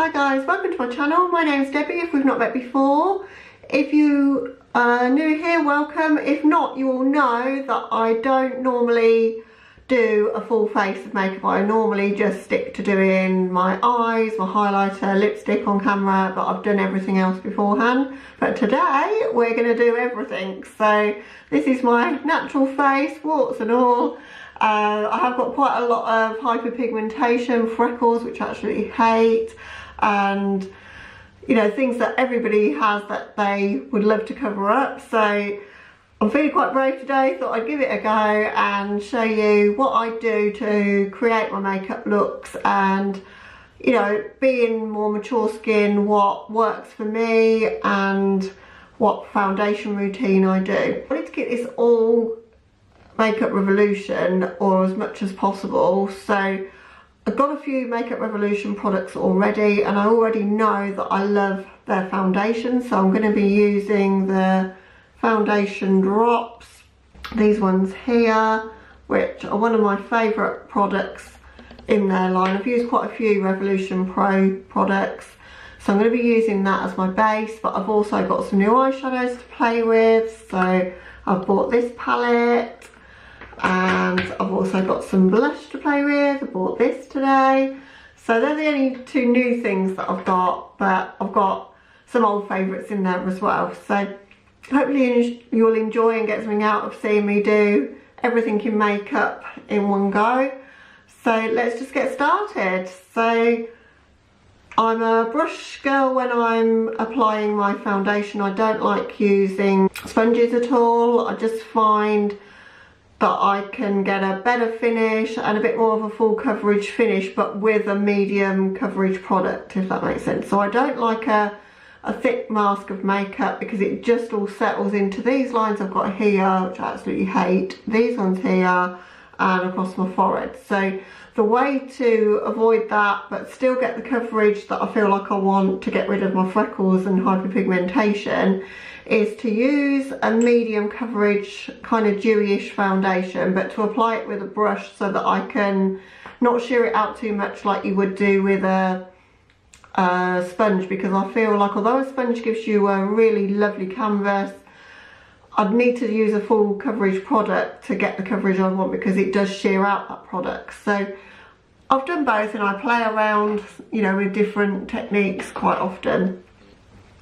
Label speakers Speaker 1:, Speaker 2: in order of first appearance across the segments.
Speaker 1: Hi guys, welcome to my channel. My name is Debbie, if we've not met before. If you are new here, welcome. If not, you will know that I don't normally do a full face of makeup. I normally just stick to doing my eyes, my highlighter, lipstick on camera, but I've done everything else beforehand. But today we're going to do everything. So this is my natural face, warts and all. I have got quite a lot of hyperpigmentation, freckles, which I actually hate, and you know, things that everybody has that they would love to cover up. So I'm feeling quite brave today, thought I'd give it a go and show you what I do to create my makeup looks, and you know, being more mature skin, what works for me and what foundation routine I do. I wanted to get this all Makeup Revolution, or as much as possible. So I've got a few Makeup Revolution products already, and I already know that I love their foundation, so I'm going to be using the foundation drops, these ones here, which are one of my favourite products in their line. I've used quite a few Revolution Pro products, so I'm going to be using that as my base, but I've also got some new eyeshadows to play with. So I've bought this palette, and I've also got some blush to play with. I bought this today. So they're the only two new things that I've got, but I've got some old favourites in there as well. So hopefully you'll enjoy and get something out of seeing me do everything in makeup in one go. So let's just get started. So I'm a brush girl when I'm applying my foundation. I don't like using sponges at all. I just find that I can get a better finish and a bit more of a full coverage finish, but with a medium coverage product, if that makes sense. So I don't like a thick mask of makeup, because it just all settles into these lines I've got here, which I absolutely hate, these ones here, and across my forehead. So the way to avoid that but still get the coverage that I feel like I want to get rid of my freckles and hyperpigmentation is to use a medium coverage kind of dewy-ish foundation, but to apply it with a brush so that I can not sheer it out too much like you would do with a sponge, because I feel like although a sponge gives you a really lovely canvas, I'd need to use a full coverage product to get the coverage I want, because it does sheer out that product. So I've done both, and I play around, you know, with different techniques quite often.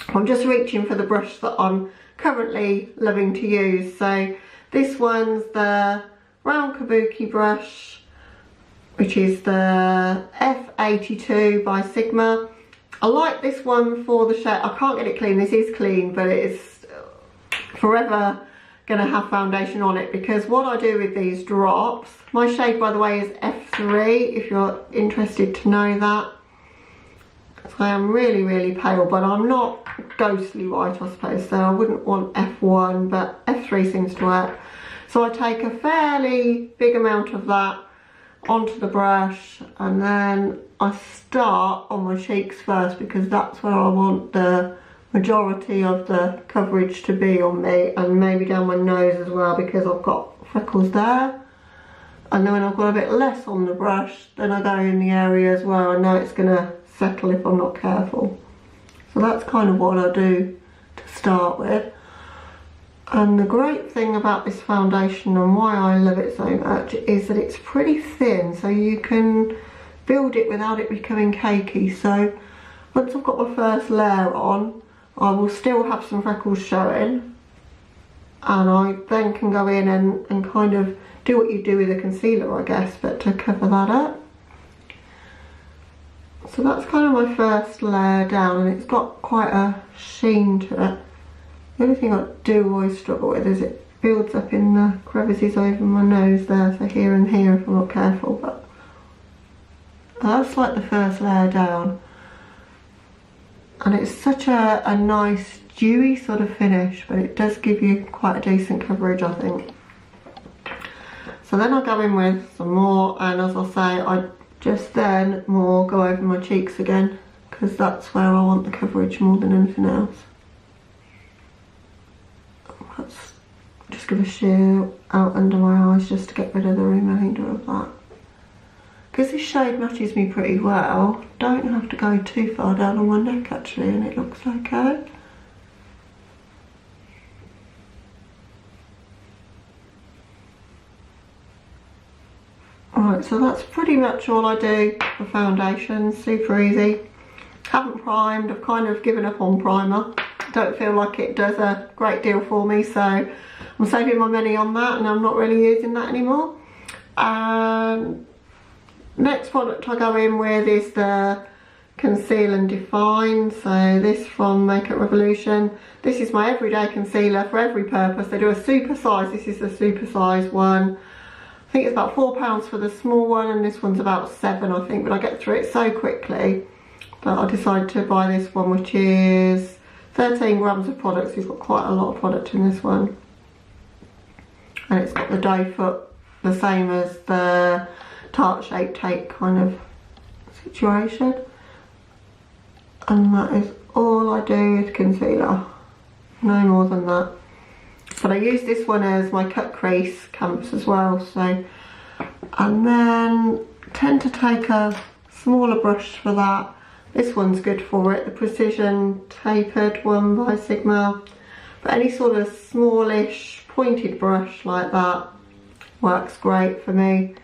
Speaker 1: I'm just reaching for the brush that I'm currently loving to use. So this one's the round kabuki brush, which is the F82 by Sigma. I like this one for the shade. I can't get it clean. This is clean, but it is forever going to have foundation on it, because what I do with these drops, my shade by the way is F3 if you're interested to know that. So I am really pale, but I'm not ghostly white I suppose, so I wouldn't want F1, but F3 seems to work. So I take a fairly big amount of that onto the brush, and then I start on my cheeks first, because that's where I want the majority of the coverage to be on me, and maybe down my nose as well, because I've got freckles there. And then when I've got a bit less on the brush, then I go in the areas where I know it's going to settle if I'm not careful. So that's kind of what I do to start with. And the great thing about this foundation, and why I love it so much, is that it's pretty thin, so you can build it without it becoming cakey. So once I've got my first layer on, I will still have some freckles showing, and I then can go in and kind of do what you do with a concealer, I guess, but to cover that up. So that's kind of my first layer down, and it's got quite a sheen to it. The only thing I do always struggle with is it builds up in the crevices over my nose there, so here and here if I'm not careful, but that's like the first layer down. And it's such a nice dewy sort of finish, but it does give you quite a decent coverage, I think. So then I go in with some more, and as I say, I just then more go over my cheeks again, because that's where I want the coverage more than anything else. Let's just give a sheer out under my eyes just to get rid of the remainder of that. because this shade matches me pretty well, don't have to go too far down on my neck actually, and it looks okay. Alright, so that's pretty much all I do for foundation, super easy. Haven't primed, I've kind of given up on primer. Don't feel like it does a great deal for me, so I'm saving my money on that and I'm not really using that anymore. Next product I go in with is the Conceal and Define. So this from Makeup Revolution. This is my everyday concealer for every purpose. They do a super size. This is the super size one. I think it's about £4 for the small one, and this one's about £7 I think, but I get through it so quickly that I decided to buy this one, which is 13 grams of products. You've got quite a lot of product in this one, and it's got the doe foot, the same as the tart shape tape kind of situation, and that is all I do with concealer, no more than that. But I use this one as my cut crease canvas as well, so, and then tend to take a smaller brush for that. This one's good for it, the Precision Tapered one by Sigma, but any sort of smallish pointed brush like that works great for me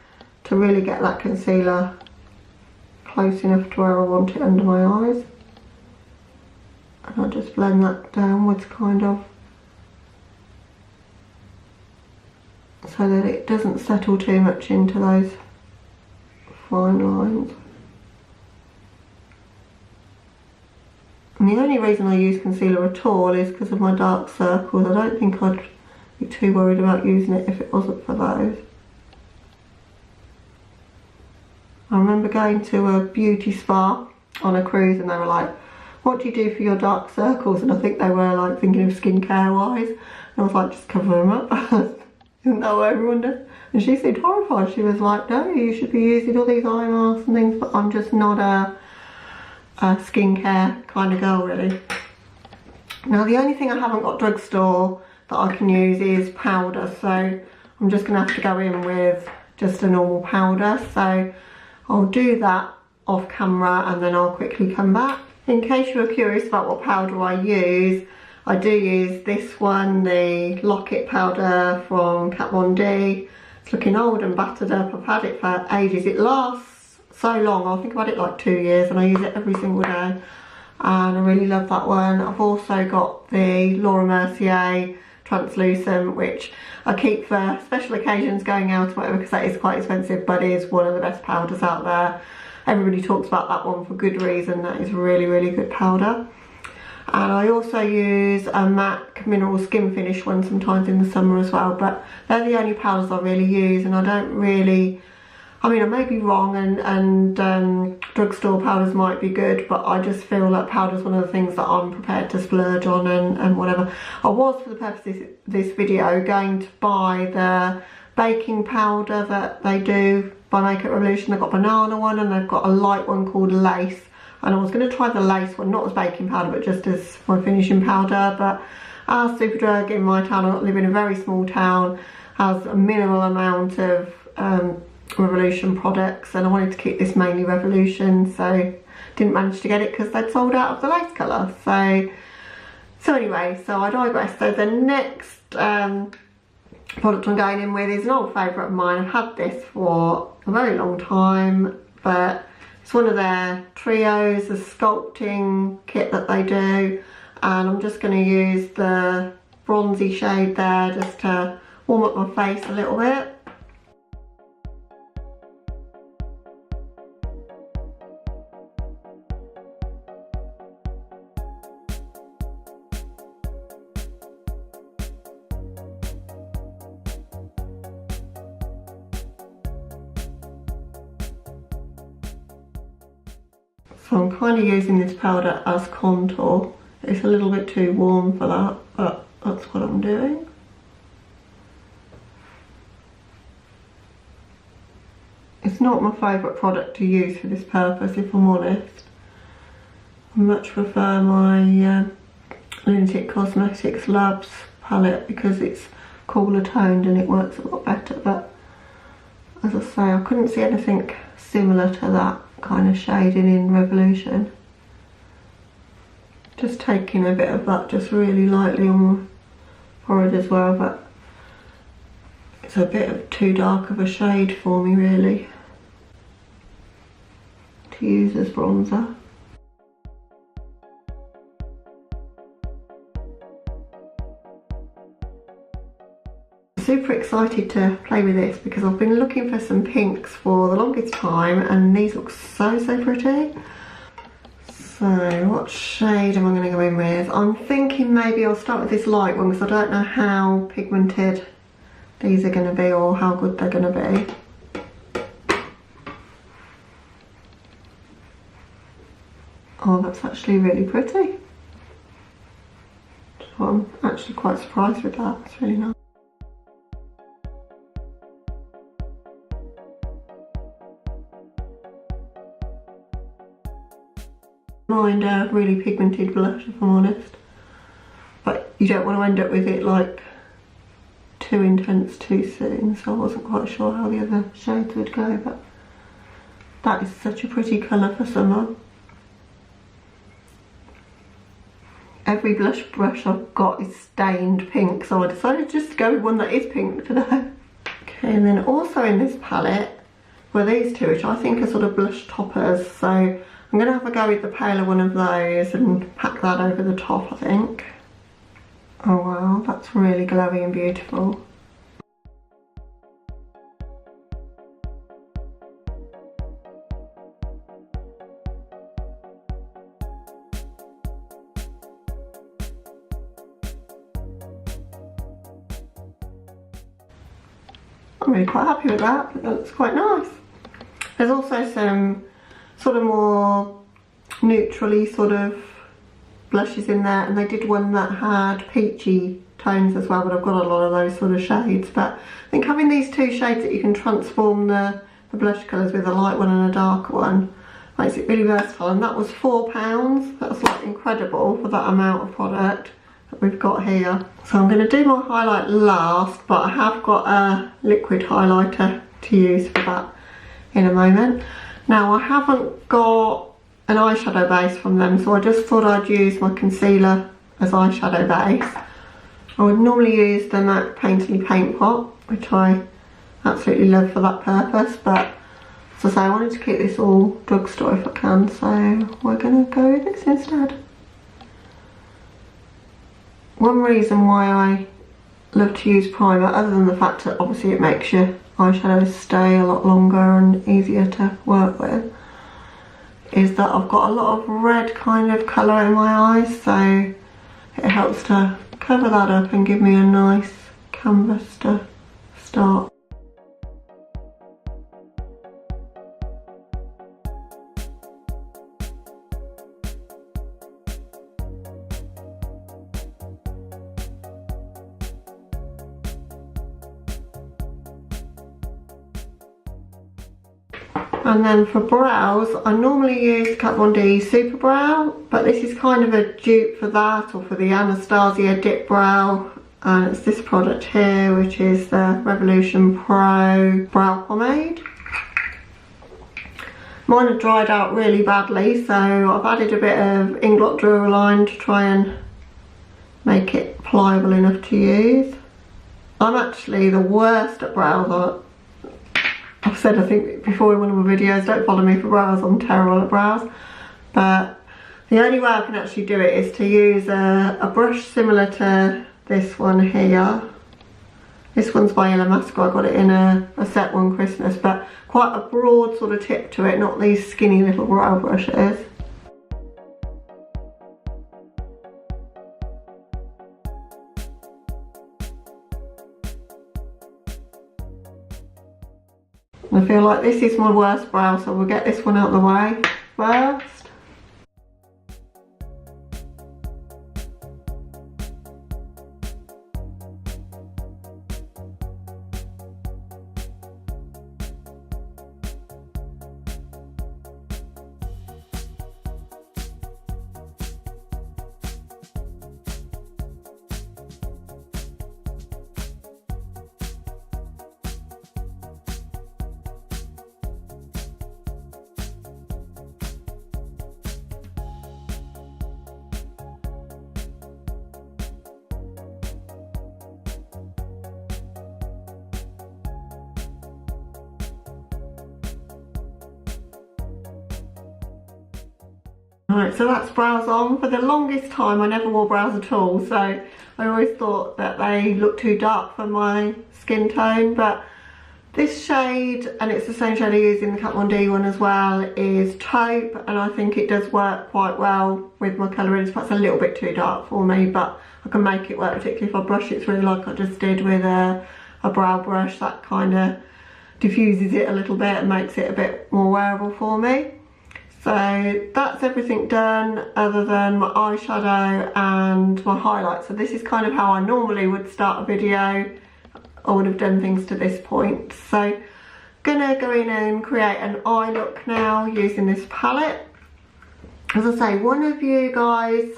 Speaker 1: to really get that concealer close enough to where I want it under my eyes. And I'll just blend that downwards kind of, so that it doesn't settle too much into those fine lines. And the only reason I use concealer at all is because of my dark circles. I don't think I'd be too worried about using it if it wasn't for those. I remember going to a beauty spa on a cruise and they were like, what do you do for your dark circles? And I think they were like thinking of skincare wise. And I was like, just cover them up. Isn't that what everyone does? And she seemed horrified. She was like, no, you should be using all these eye masks and things, but I'm just not a skincare kind of girl really. Now the only thing I haven't got Drugstore that I can use is powder, so I'm just going to have to go in with just a normal powder. So I'll do that off camera and then I'll quickly come back. In case you were curious about what powder I do use this one, the Lock-It powder from Kat Von D. It's looking old and battered up. I've had it for ages. It lasts so long. I think I've had it like 2 years and I use it every single day. And I really love that one. I've also got the Laura Mercier translucent, which I keep for special occasions, going out or whatever, because that is quite expensive, but it is one of the best powders out there. Everybody talks about that one for good reason. That is really, really good powder. And I also use a MAC Mineral Skin Finish one sometimes in the summer as well, but they're the only powders I really use, and I don't really, I mean, I may be wrong, and Drugstore powders might be good, but I just feel that powder's one of the things that I'm prepared to splurge on and whatever. I was, for the purpose of this video, going to buy the baking powder that they do by Makeup Revolution. They've got a banana one and they've got a light one called Lace. And I was going to try the Lace one, not as baking powder, but just as my finishing powder. But our Superdrug in my town, I live in a very small town, has a minimal amount of Revolution products, and I wanted to keep this mainly Revolution, so didn't manage to get it because they'd sold out of the lace colour. So anyway, so I digress. So the next product I'm going in with is an old favourite of mine. I've had this for a very long time, but it's one of their trios, the sculpting kit that they do, and I'm just going to use the bronzy shade there just to warm up my face a little bit. So I'm kind of using this powder as contour. It's a little bit too warm for that, but that's what I'm doing. It's not my favourite product to use for this purpose, if I'm honest. I much prefer my Lunatic Cosmetics Labs palette because it's cooler toned and it works a lot better. But as I say, I couldn't see anything similar to that kind of shading in Revolution. Just taking a bit of that just really lightly on my forehead as well, but it's a bit of too dark of a shade for me really to use as bronzer. Super excited to play with this because I've been looking for some pinks for the longest time and these look so pretty. So what shade am I going to go in with? I'm thinking maybe I'll start with this light one because I don't know how pigmented these are going to be or how good they're going to be. Oh, that's actually really pretty. So I'm actually quite surprised with that, it's really nice. Mind a really pigmented blush if I'm honest, but you don't want to end up with it like too intense too soon, so I wasn't quite sure how the other shades would go, but that is such a pretty colour for summer. Every blush brush I've got is stained pink, so I decided just to go with one that is pink today. Okay, and then also in this palette were these two, which I think are sort of blush toppers, so I'm going to have a go with the paler one of those and pack that over the top, I think. Oh wow, that's really glowy and beautiful. I'm really quite happy with that, it looks quite nice. There's also some sort of more neutrally sort of blushes in there, and they did one that had peachy tones as well, but I've got a lot of those sort of shades. But I think having these two shades that you can transform the blush colours with, a light one and a darker one, makes it really versatile. And that was £4. That's like incredible for that amount of product that we've got here. So I'm going to do my highlight last, but I have got a liquid highlighter to use for that in a moment. Now I haven't got an eyeshadow base from them, so I just thought I'd use my concealer as eyeshadow base. I would normally use the MAC Painterly Paint Pot, which I absolutely love for that purpose, but as I say, I wanted to keep this all drugstore if I can, so we're going to go with this instead. One reason why I love to use primer, other than the fact that obviously it makes your eyeshadows stay a lot longer and easier to work with, is that I've got a lot of red kind of colour in my eyes, so it helps to cover that up and give me a nice canvas to start. And then for brows, I normally use Kat Von D Super Brow, but this is kind of a dupe for that, or for the Anastasia Dip Brow. And it's this product here, which is the Revolution Pro Brow Pomade. Mine had dried out really badly, so I've added a bit of Inglot Duraline to try and make it pliable enough to use. I'm actually the worst at brows. I've said, I think before in one of my videos, don't follow me for brows, I'm terrible at brows. But the only way I can actually do it is to use a brush similar to this one here. This one's by Illamasqua, I got it in a set one Christmas, but quite a broad sort of tip to it, not these skinny little brow brushes. I feel like this is my worst brow, so we'll get this one out of the way first. Alright, so that's brows on. For the longest time I never wore brows at all, so I always thought that they looked too dark for my skin tone, but this shade, and it's the same shade I use in the Kat Von D one as well, is taupe, and I think it does work quite well with my colouring. It's perhaps a little bit too dark for me, but I can make it work, particularly if I brush it through like I just did with a brow brush. That kind of diffuses it a little bit and makes it a bit more wearable for me. So that's everything done other than my eyeshadow and my highlight. So this is kind of how I normally would start a video. I would have done things to this point. So gonna go in and create an eye look now using this palette. As I say, one of you guys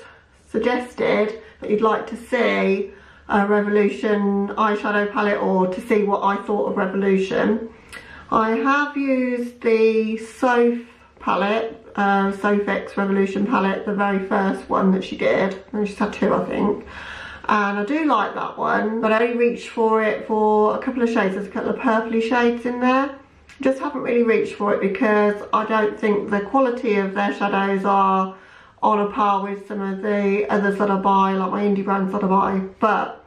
Speaker 1: suggested that you'd like to see a Revolution eyeshadow palette, or to see what I thought of Revolution. I have used the Soph palette, Soph X Revolution palette, the very first one that she did, and she's had two I think, and I do like that one, but I only reached for it for a couple of shades. There's a couple of purpley shades in there. Just haven't really reached for it because I don't think the quality of their shadows are on a par with some of the others that I buy, like my indie brands that I buy. But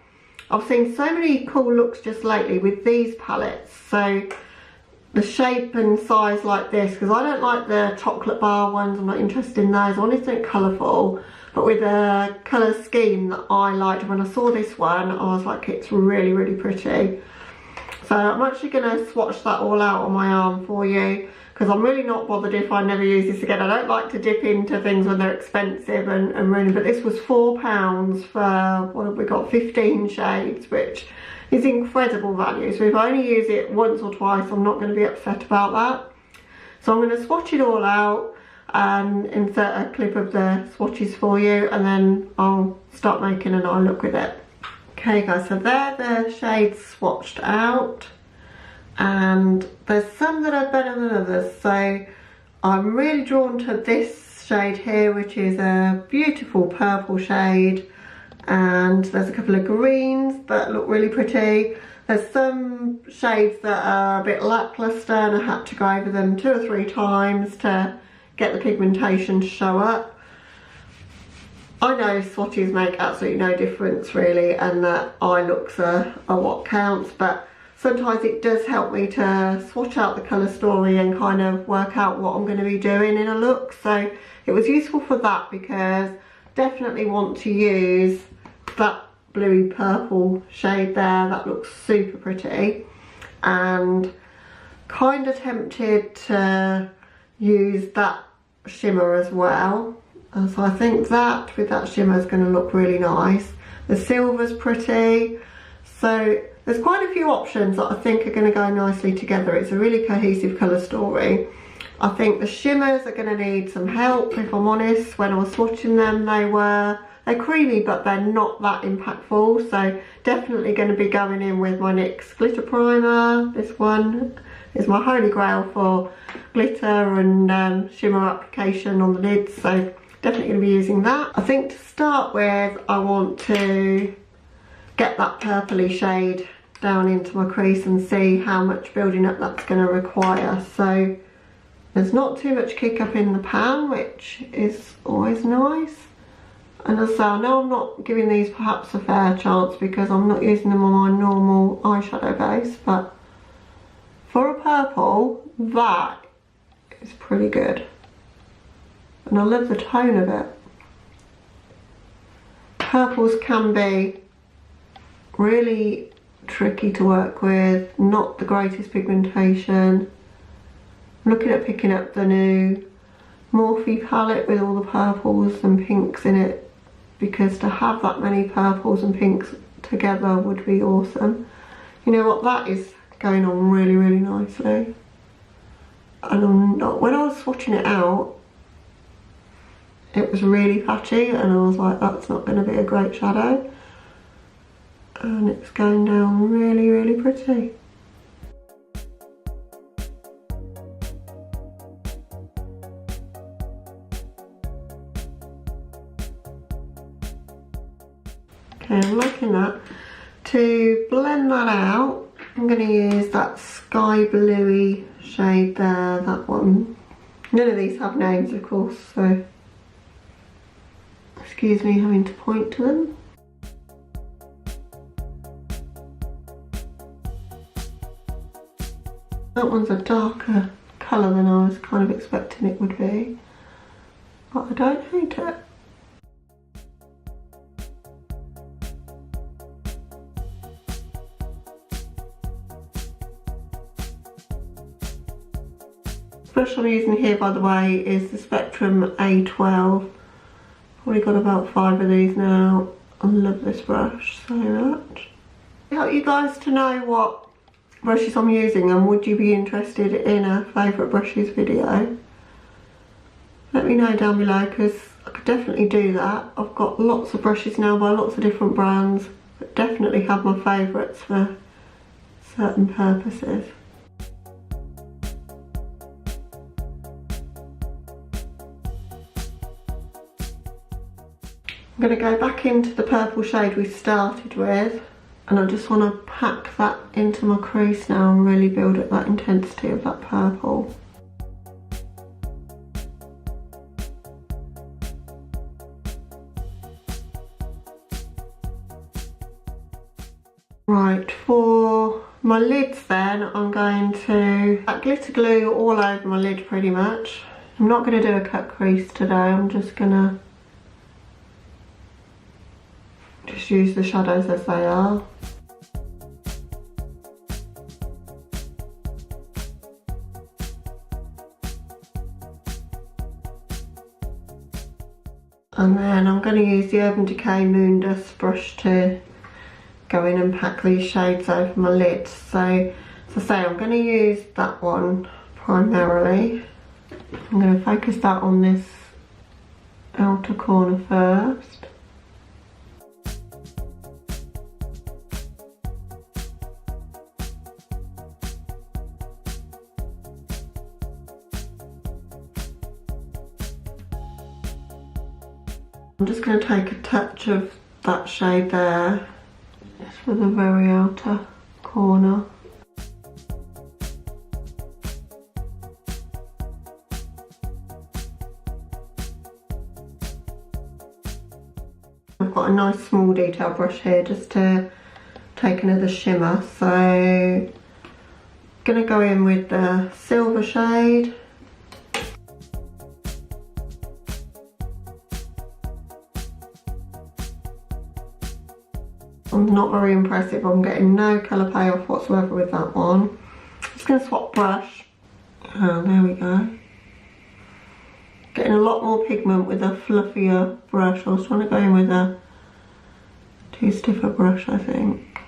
Speaker 1: I've seen so many cool looks just lately with these palettes. So the shape and size like this, because I don't like the chocolate bar ones, I'm not interested in those. I wanted something colourful, but with a colour scheme that I liked. When I saw this one, I was like, it's really, really pretty. So I'm actually going to swatch that all out on my arm for you, because I'm really not bothered if I never use this again. I don't like to dip into things when they're expensive and ruining, but this was £4 for, what have we got, 15 shades, which is incredible value. So if I only use it once or twice, I'm not going to be upset about that. So I'm going to swatch it all out and insert a clip of the swatches for you, and then I'll start making an eye look with it. Okay guys, so they're the shades swatched out, and there's some that are better than others. So I'm really drawn to this shade here, which is a beautiful purple shade, and there's a couple of greens that look really pretty. There's some shades that are a bit lackluster, and I had to go over them 2 or 3 times to get the pigmentation to show up. I know swatches make absolutely no difference really, and that eye looks are what counts, but sometimes it does help me to swatch out the colour story and kind of work out what I'm going to be doing in a look. So it was useful for that, because definitely want to use that bluey purple shade there. That looks super pretty, and kind of tempted to use that shimmer as well. And so I think that with that shimmer is going to look really nice. The silver's pretty, so there's quite a few options that I think are going to go nicely together. It's a really cohesive colour story. I think the shimmers are going to need some help, if I'm honest. When I was swatching them, they're creamy, but they're not that impactful. So definitely going to be going in with my NYX glitter primer. This one is my holy grail for glitter and shimmer application on the lids, so definitely going to be using that. I think to start with, I want to get that purpley shade down into my crease and see how much building up that's going to require. So there's not too much kick up in the pan, which is always nice. And as I say, I know I'm not giving these perhaps a fair chance because I'm not using them on my normal eyeshadow base, but for a purple, that is pretty good. And I love the tone of it. Purples can be really tricky to work with, not the greatest pigmentation. I'm looking at picking up the new Morphe palette with all the purples and pinks in it, because to have that many purples and pinks together would be awesome. You know what, that is going on really, really nicely. And when I was swatching it out, it was really patchy, and I was like, that's not going to be a great shadow. And it's going down really, really pretty. Okay, I'm liking that. To blend that out, I'm going to use that sky bluey shade there, that one. None of these have names, of course, so excuse me having to point to them. That one's a darker colour than I was kind of expecting it would be, but I don't hate it. The brush I'm using here, by the way, is the Spectrum A12. Probably got about 5 of these now. I love this brush so much. I want you guys to know what brushes I'm using, and would you be interested in a favourite brushes video? Let me know down below, because I could definitely do that. I've got lots of brushes now by lots of different brands, but definitely have my favourites for certain purposes. I'm going to go back into the purple shade we started with, and I just want to pack that into my crease now and really build up that intensity of that purple. Right, for my lids then, I'm going to add glitter glue all over my lid pretty much. I'm not going to do a cut crease today, I'm just going to use the shadows as they are. And then I'm going to use the Urban Decay Moon Dust brush to go in and pack these shades over my lids. So, as I say, I'm going to use that one primarily. I'm going to focus that on this outer corner first. I'm just going to take a touch of that shade there, just for the very outer corner. I've got a nice small detail brush here just to take another shimmer, so I'm going to go in with the silver shade. I'm not very impressive, I'm getting no colour payoff whatsoever with that one. Just going to swap brush. Oh, there we go. Getting a lot more pigment with a fluffier brush. I was trying to go in with a too stiff a brush, I think.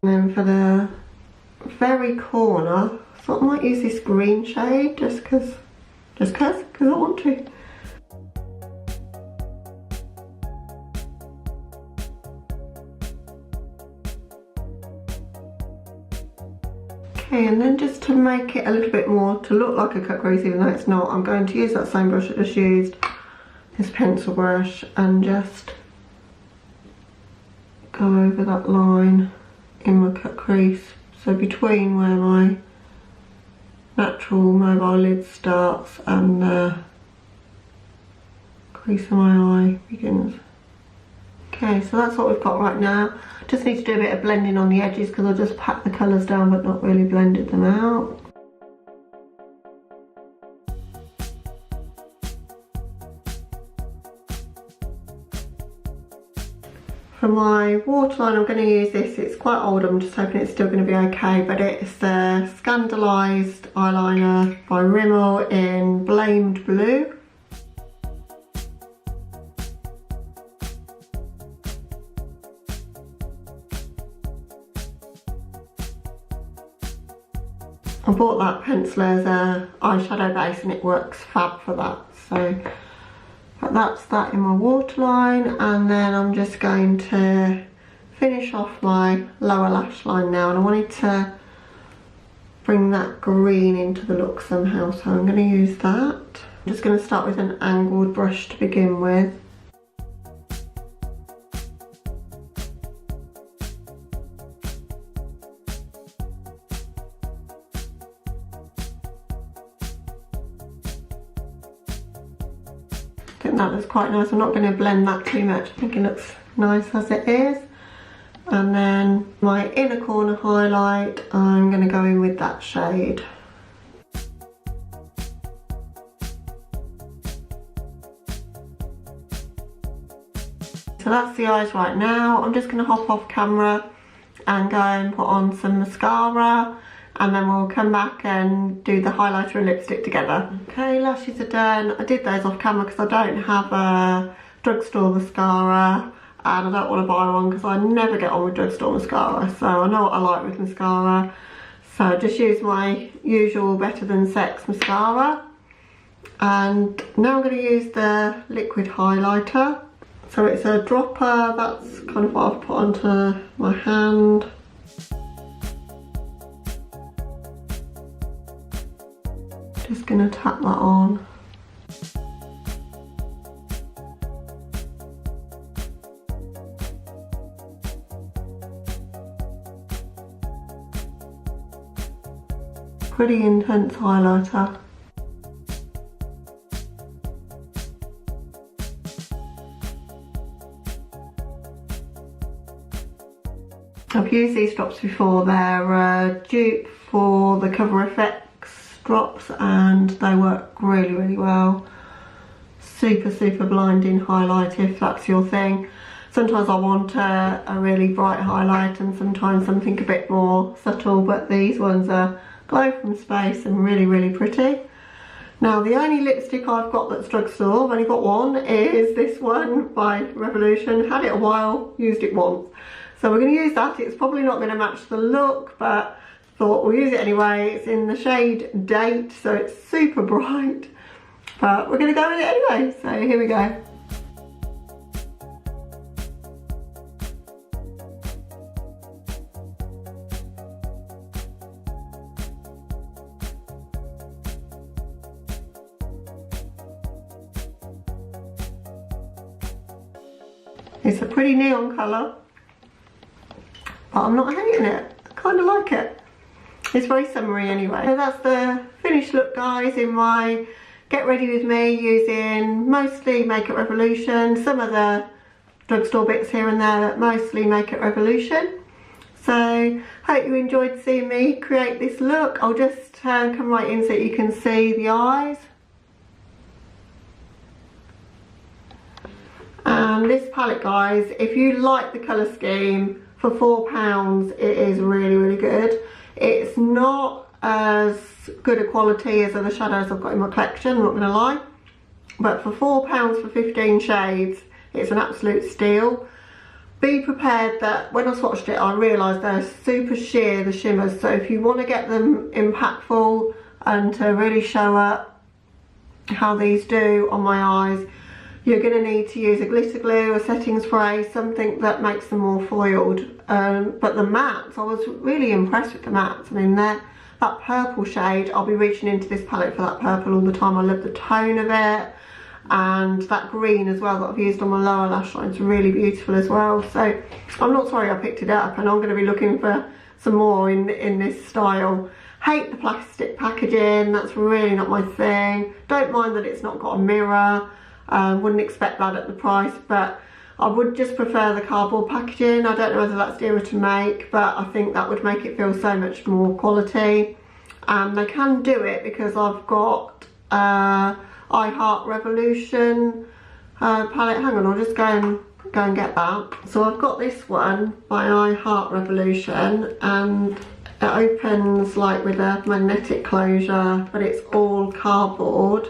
Speaker 1: And then for the very corner, I thought I might use this green shade just because I want to. Okay, and then just to make it a little bit more, to look like a cut crease even though it's not, I'm going to use that same brush I just used, this pencil brush, and just go over that line in my cut crease. So between where my natural mobile lid starts and the crease of my eye begins. Okay, so that's what we've got right now. Just need to do a bit of blending on the edges because I just packed the colours down but not really blended them out. For my waterline, I'm going to use this. It's quite old, I'm just hoping it's still going to be okay, but it's the Scandalised eyeliner by Rimmel in Blamed Blue. I bought that pencil as a eyeshadow base and it works fab for that. So but that's that in my waterline, and then I'm just going to finish off my lower lash line now, and I wanted to bring that green into the look somehow, so I'm going to use that. I'm just going to start with an angled brush to begin with. think that looks quite nice. I'm not going to blend that too much. I think it looks nice as it is. And then my inner corner highlight, I'm going to go in with that shade. So that's the eyes right now. I'm just going to hop off camera and go and put on some mascara, and then we'll come back and do the highlighter and lipstick together. Okay, lashes are done. I did those off camera because I don't have a Drugstore mascara, and I don't want to buy one because I never get on with Drugstore mascara, so I know what I like with mascara. So I just use my usual Better Than Sex mascara, and now I'm going to use the liquid highlighter. So it's a dropper, that's kind of what I've put onto my hand. Just going to tap that on. Pretty intense highlighter. I've used these drops before. They're a dupe for the Cover FX drops, and they work really, really well. Super, super blinding highlight if that's your thing. Sometimes I want a really bright highlight and sometimes something a bit more subtle, but these ones are glow from space and really, really pretty. Now the only lipstick I've got that's Drugstore, I've only got one, is this one by Revolution. Had it a while, used it once. So we're going to use that. It's probably not going to match the look, but thought we'll use it anyway. It's in the shade Date, so it's super bright, but we're going to go with it anyway. So here we go. It's a pretty neon colour, but I'm not hating it. I kind of like it. It's very summery anyway. So that's the finished look, guys, in my Get Ready With Me using mostly Makeup Revolution, some of the Drugstore bits here and there, but mostly Makeup Revolution. So hope you enjoyed seeing me create this look. I'll just come right in so you can see the eyes. And this palette, guys, if you like the colour scheme, for £4 it is really, really good. It's not as good a quality as other shadows I've got in my collection, I'm not going to lie, but for £4 for 15 shades, it's an absolute steal. Be prepared that when I swatched it, I realised they're super sheer, the shimmers, so if you want to get them impactful and to really show up how these do on my eyes, you're going to need to use a glitter glue, a setting spray, something that makes them more foiled. But the mattes, I was really impressed with the mattes. I mean, that purple shade, I'll be reaching into this palette for that purple all the time. I love the tone of it. And that green as well that I've used on my lower lash line is really beautiful as well. So I'm not sorry I picked it up, and I'm going to be looking for some more in this style. Hate the plastic packaging, that's really not my thing. Don't mind that it's not got a mirror. Wouldn't expect that at the price, but I would just prefer the cardboard packaging. I don't know whether that's dearer to make, but I think that would make it feel so much more quality. They can do it because I've got Revolution palette. Hang on, I'll just go and get that. So I've got this one by Revolution, and it opens like with a magnetic closure, but it's all cardboard.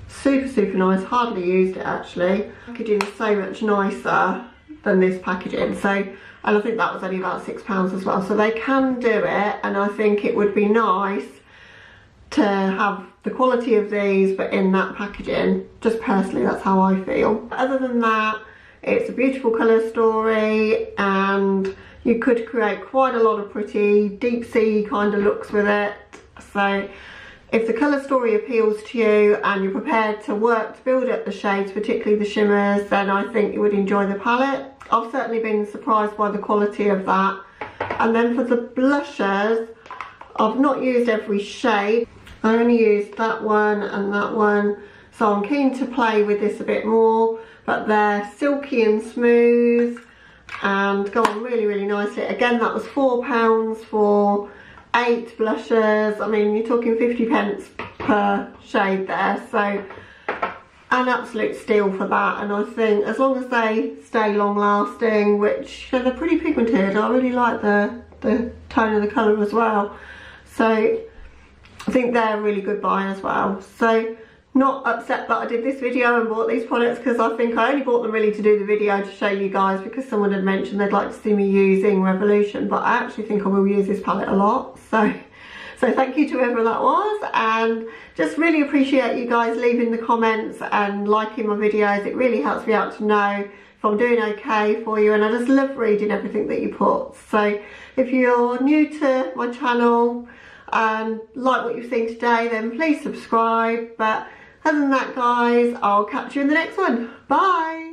Speaker 1: Super, super nice. Hardly used it actually. Packaging is so much nicer than this packaging. So, and I think that was only about £6 as well. So they can do it, and I think it would be nice to have the quality of these but in that packaging. Just personally, that's how I feel. Other than that, it's a beautiful colour story, and you could create quite a lot of pretty deep sea kind of looks with it. So if the colour story appeals to you and you're prepared to work to build up the shades, particularly the shimmers, then I think you would enjoy the palette. I've certainly been surprised by the quality of that. And then for the blushers, I've not used every shade. I only used that one and that one. so I'm keen to play with this a bit more. But they're silky and smooth and go on really, really nicely. Again, that was £4 for 8 blushes. I mean, you're talking 50p per shade there, so an absolute steal for that. And I think as long as they stay long lasting, which they're pretty pigmented, I really like the tone of the colour as well, so I think they're a really good buy as well. So not upset that I did this video and bought these products, because I think I only bought them really to do the video to show you guys, because someone had mentioned they'd like to see me using Revolution, but I actually think I will use this palette a lot. So thank you to whoever that was, and just really appreciate you guys leaving the comments and liking my videos. It really helps me out to know if I'm doing okay for you, and I just love reading everything that you put. So if you're new to my channel and like what you've seen today, then please subscribe. But other than that, guys, I'll catch you in the next one. Bye.